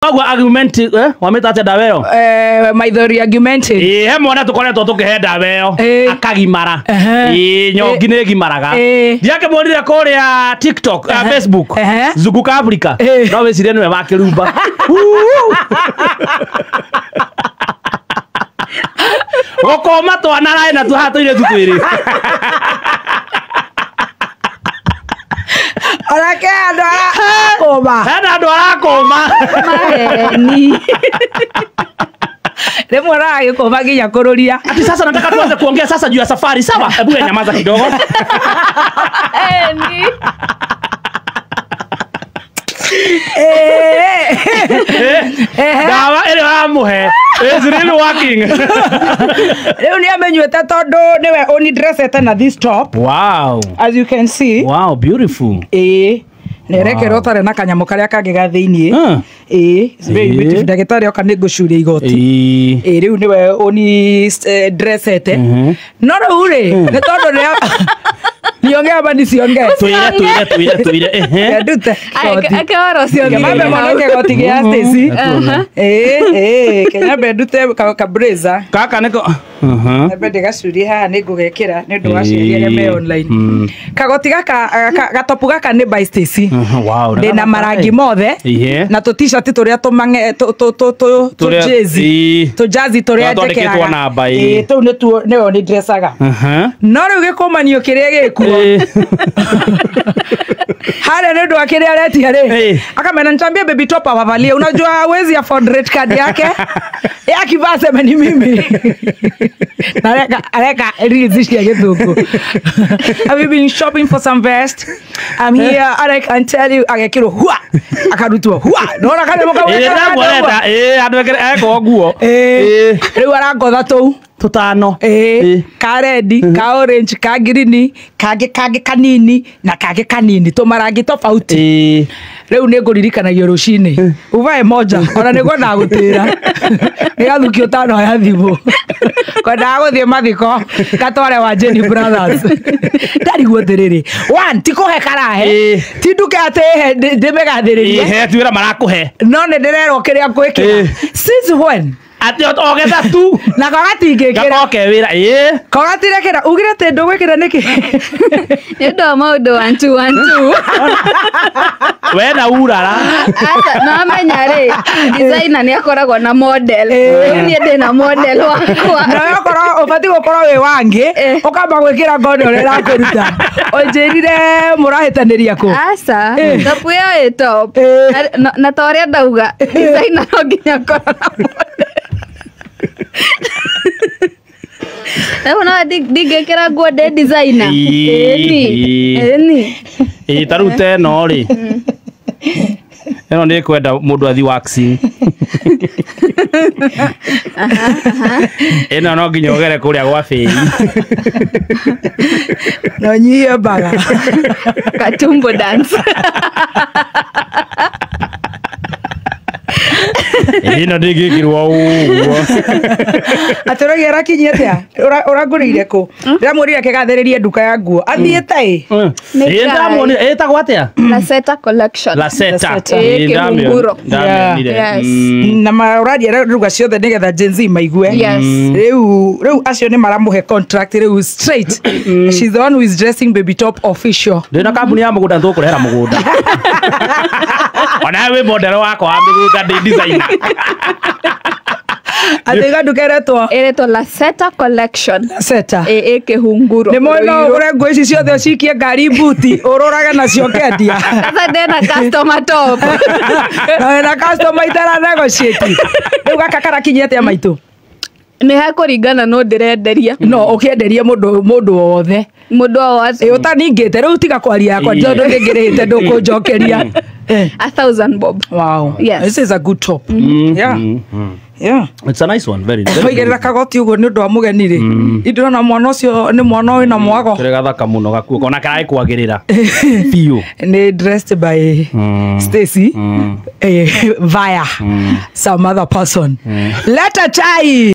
Ogwa argument wameta ate daweyo maithori argument he mwana tukoretwo tukihe daweyo akagimara nyongi ne gimaraga ndiake mwonire kuria TikTok Facebook Zuguka Africa no wecire nwe bakirumba gokoma twana rai na tuhatoire tutwiri Orake andwa koma. Hana andwa koma. Maheni. Demo rage koma ginya kururia. Ati sasa nataka tuanze kuongea sasa juu ya safari sawa? Hebu nyamaza kidogo. Ni. Dawa ile amuhe. Is really working. Leo ni amenyweta todo newe only dress eta na this top. Wow. As you can see. Wow, beautiful. Nereke rotare na kanyamo karia kagega thiini. It's very beautiful. Ndagitari oka ni gucuria igoti. Riu niwe only dress ete. No ure. Ne todo ne niongea bani siongea. Tuire. Ndute. Akawaro siongea. Kama mwanake goti gia Stacy. Kenya bedute ka blazer. Kaka niko Ebe gacuria haha ni ngugekira ni ndu gaciria me online. Kagoti gaka gatopu gaka ni by Stacy. Wow. Ndina marangi mothe na to t-shirt turia tumange to jersey to jazzy turia njekeraga tu ni tu neo ni dressaga no riu gikumanio kiria gikuo hale ndio akiria areti hale akamena nitambia baby top avavalie unajua hawezi afford rate card yake yakivaa sema ni mimi aleka rizishia githuku. Have you been shopping for some vest? I'm here. I can tell you agekiro hua akarutwa hua nora kale mukaweta andu eko guo riu arangotha tu tutano karedi ka orange ka green kage kanini na kage kanini tumarangi tofauti riu ni nguririkanagia rucini uvae moja ona niguo ndagutira ni gathukio tano ya thimu kwenda guthie mathiko gatware wa Jenny Brothers ndari guthiriri one tikuhe karahe tinduke ate ndimegathiririe he tuira marakuhe no ne ndirero kiria kwikira since when ati ogetha tu na kagatingikira gakoke wira kagatirekera ugire te ndugwikira niki ni ndo maundu wantu we na urara asa no amenya ri designer ni akoragwo na model ni ndina model wakwa na yakora ubati gukora we wangi ukamba gwikira ngono ri rakuruta onjirire murahitaniria ku asa top yo top na toria ndauga designer no nginya korona na digekera nguo de designer ni tarute no ri eno ni kwenda mundu athi waxing eno no nginya ogere kuria gwa fei no nyie baga katumbo dance ino ndigikirwo uguo atorogia rakinyete urangurire ku ndamurire kegatheririe nduka ya nguo athiete ndamoni etagwo atia Laseta collection Laseta Kihunguro na maradia ruga ciothe nigetha Gen Z maigue riu acio ni maramuhe contract riu straight she's the one who is dressing baby top official ndina kambuni ya mugunda ntukurehera mugunda ona we model wako wa mugunda ndi designer atega ndukeretwo eretwo Laseta collection Laseta Kihunguro ni mono urengo ici ciothe cikie ngari buti ururaga nacio kendia sasa ndena customer top na customer itara negotiate riu gakakara kinyete maitu ni hakuringana no ndirenderia no ukienderia mundu wothe utaningite riu tiga kwaria yakwa ndondo ngirihite ndukunjokeria 1,000 bob. Wow. Yes. This is a good top. Yeah. It's a nice one, very. Oigerera kagoti ugo ni ndu amugeni ri. Indona mwana ucio ni mwana wina mwago. Kire gathaka muno gakuo ona karai kwagirira. Piu. Ni dressed by Stacy via some other person. Let a chai.